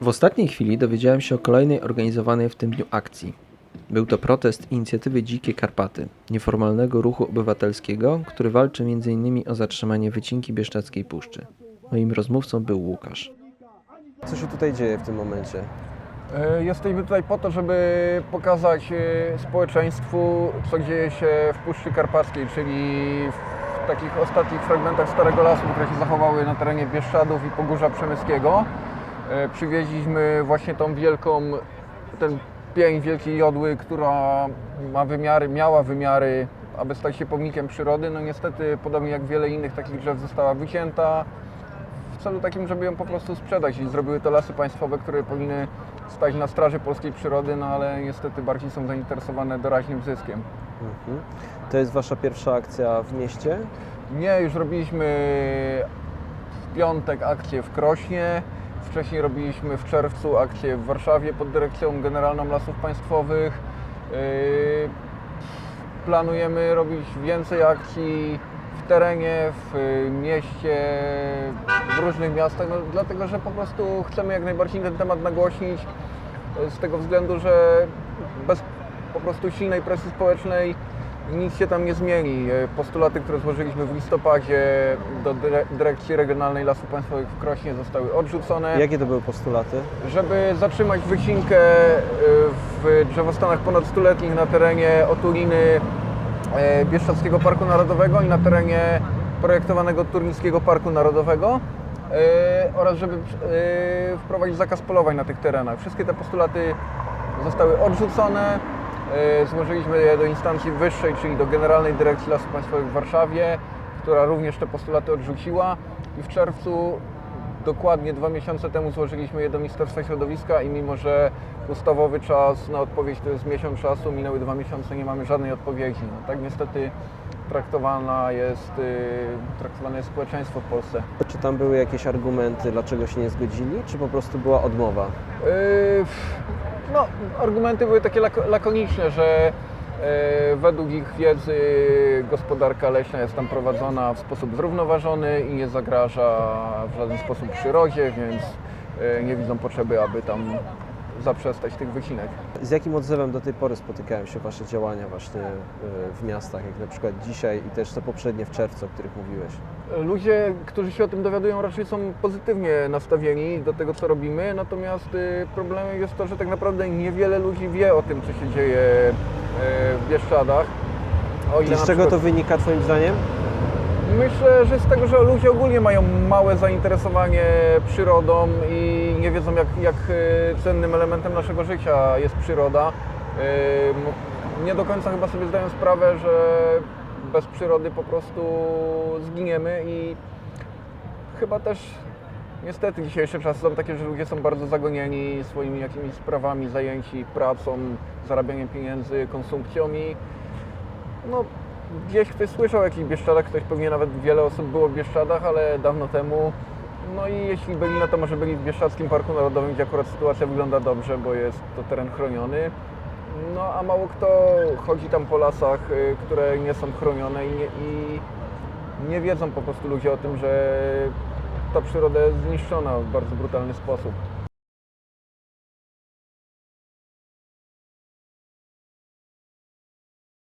W ostatniej chwili dowiedziałem się o kolejnej organizowanej w tym dniu akcji. Był to protest inicjatywy Dzikie Karpaty, nieformalnego ruchu obywatelskiego, który walczy m.in. o zatrzymanie wycinki Bieszczadzkiej Puszczy. Moim rozmówcą był Łukasz. Co się tutaj dzieje w tym momencie? Jesteśmy tutaj po to, żeby pokazać społeczeństwu, co dzieje się w Puszczy Karpackiej, czyli w takich ostatnich fragmentach Starego Lasu, które się zachowały na terenie Bieszczadów i Pogórza Przemyskiego. Przywieźliśmy właśnie ten pień Wielkiej Jodły, która miała wymiary, aby stać się pomnikiem przyrody. No niestety, podobnie jak wiele innych takich drzew, została wycięta w celu takim, żeby ją po prostu sprzedać i zrobiły to Lasy Państwowe, które powinny stać na straży polskiej przyrody, no ale niestety bardziej są zainteresowane doraźnym zyskiem. To jest Wasza pierwsza akcja w mieście? Nie, już robiliśmy w piątek akcję w Krośnie, wcześniej robiliśmy w czerwcu akcję w Warszawie pod Dyrekcją Generalną Lasów Państwowych. Planujemy robić więcej akcji w terenie, w mieście, w różnych miastach, no, dlatego że po prostu chcemy jak najbardziej ten temat nagłośnić z tego względu, że bez po prostu silnej presji społecznej nic się tam nie zmieni. Postulaty, które złożyliśmy w listopadzie do Dyrekcji Regionalnej Lasów Państwowych w Krośnie, zostały odrzucone. Jakie to były postulaty? Żeby zatrzymać wycinkę w drzewostanach ponad 100-letnich na terenie otuliny Bieszczadzkiego Parku Narodowego i na terenie projektowanego Turnickiego Parku Narodowego oraz żeby wprowadzić zakaz polowań na tych terenach. Wszystkie te postulaty zostały odrzucone. Złożyliśmy je do instancji wyższej, czyli do Generalnej Dyrekcji Lasów Państwowych w Warszawie, która również te postulaty odrzuciła i w czerwcu, dokładnie 2 miesiące temu, złożyliśmy je do Ministerstwa Środowiska i mimo że ustawowy czas na odpowiedź to jest miesiąc czasu, minęły 2 miesiące, nie mamy żadnej odpowiedzi. No, tak niestety traktowane jest społeczeństwo w Polsce. Czy tam były jakieś argumenty, dlaczego się nie zgodzili, czy po prostu była odmowa? No, argumenty były takie lakoniczne, że według ich wiedzy gospodarka leśna jest tam prowadzona w sposób zrównoważony i nie zagraża w żaden sposób przyrodzie, więc nie widzą potrzeby, aby tam zaprzestać tych wycinek. Z jakim odzewem do tej pory spotykają się Wasze działania właśnie w miastach, jak na przykład dzisiaj i też te poprzednie w czerwcu, o których mówiłeś? Ludzie, którzy się o tym dowiadują, raczej są pozytywnie nastawieni do tego, co robimy, natomiast problemem jest to, że tak naprawdę niewiele ludzi wie o tym, co się dzieje w Bieszczadach. I z czego to wynika Twoim zdaniem? Myślę, że z tego, że ludzie ogólnie mają małe zainteresowanie przyrodą i nie wiedzą, jak cennym elementem naszego życia jest przyroda. Nie do końca chyba sobie zdają sprawę, że bez przyrody po prostu zginiemy i chyba też niestety dzisiejsze czasy są takie, że ludzie są bardzo zagonieni swoimi jakimiś sprawami, zajęci pracą, zarabianiem pieniędzy, konsumpcją i no, gdzieś ktoś słyszał o jakichś Bieszczadach, ktoś pewnie nawet wiele osób było w Bieszczadach, ale dawno temu. No i jeśli byli, no to może byli w Bieszczadzkim Parku Narodowym, gdzie akurat sytuacja wygląda dobrze, bo jest to teren chroniony. No a mało kto chodzi tam po lasach, które nie są chronione i nie wiedzą po prostu ludzie o tym, że ta przyroda jest zniszczona w bardzo brutalny sposób.